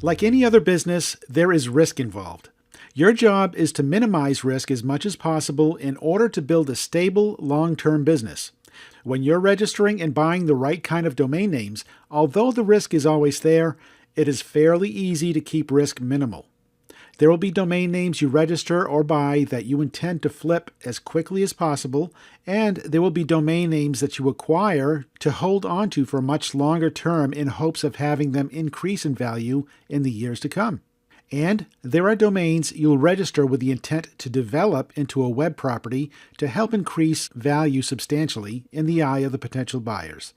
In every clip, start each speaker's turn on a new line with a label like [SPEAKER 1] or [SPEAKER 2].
[SPEAKER 1] Like any other business, there is risk involved. Your job is to minimize risk as much as possible in order to build a stable, long-term business. When you're registering and buying the right kind of domain names, although the risk is always there, it is fairly easy to keep risk minimal. There will be domain names you register or buy that you intend to flip as quickly as possible, and there will be domain names that you acquire to hold onto for much longer term in hopes of having them increase in value in the years to come. And there are domains you'll register with the intent to develop into a web property to help increase value substantially in the eye of the potential buyers.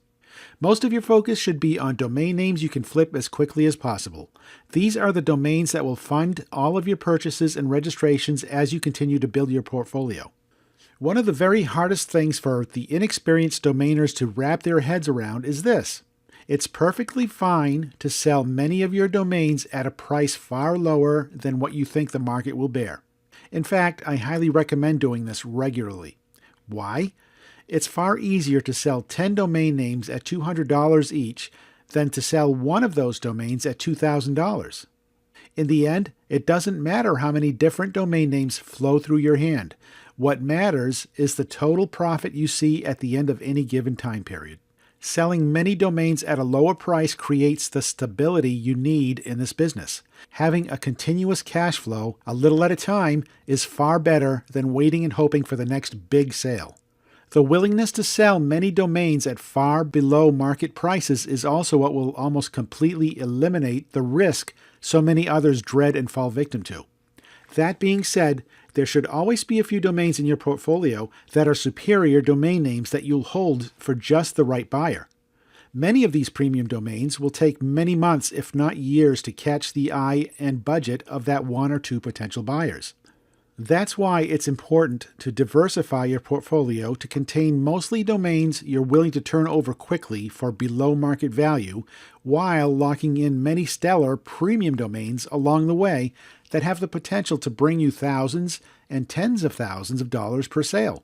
[SPEAKER 1] Most of your focus should be on domain names you can flip as quickly as possible. These are the domains that will fund all of your purchases and registrations as you continue to build your portfolio. One of the very hardest things for the inexperienced domainers to wrap their heads around is this. It's perfectly fine to sell many of your domains at a price far lower than what you think the market will bear. In fact, I highly recommend doing this regularly. Why? It's far easier to sell 10 domain names at $200 each than to sell one of those domains at $2,000. In the end, it doesn't matter how many different domain names flow through your hand. What matters is the total profit you see at the end of any given time period. Selling many domains at a lower price creates the stability you need in this business. Having a continuous cash flow, a little at a time, is far better than waiting and hoping for the next big sale. The willingness to sell many domains at far below market prices is also what will almost completely eliminate the risk so many others dread and fall victim to. That being said, there should always be a few domains in your portfolio that are superior domain names that you'll hold for just the right buyer. Many of these premium domains will take many months, if not years, to catch the eye and budget of that one or two potential buyers. That's why it's important to diversify your portfolio to contain mostly domains you're willing to turn over quickly for below market value, while locking in many stellar premium domains along the way that have the potential to bring you thousands and tens of thousands of dollars per sale.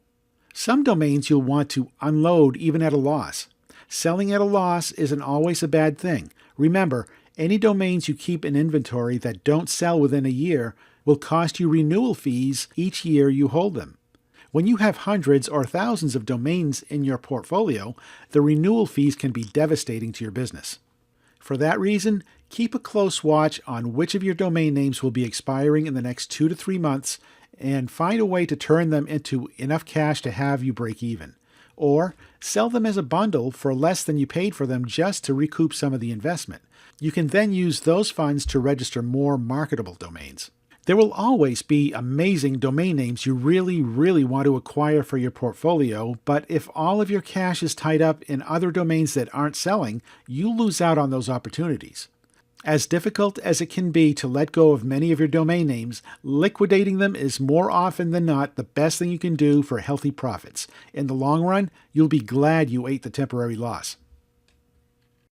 [SPEAKER 1] Some domains you'll want to unload even at a loss. Selling at a loss isn't always a bad thing. Remember, any domains you keep in inventory that don't sell within a year will cost you renewal fees each year you hold them. When you have hundreds or thousands of domains in your portfolio, the renewal fees can be devastating to your business. For that reason, keep a close watch on which of your domain names will be expiring in the next 2 to 3 months and find a way to turn them into enough cash to have you break even. Or sell them as a bundle for less than you paid for them just to recoup some of the investment. You can then use those funds to register more marketable domains. There will always be amazing domain names you really want to acquire for your portfolio, but if all of your cash is tied up in other domains that aren't selling, you lose out on those opportunities. As difficult as it can be to let go of many of your domain names, liquidating them is more often than not the best thing you can do for healthy profits. In the long run, you'll be glad you ate the temporary loss.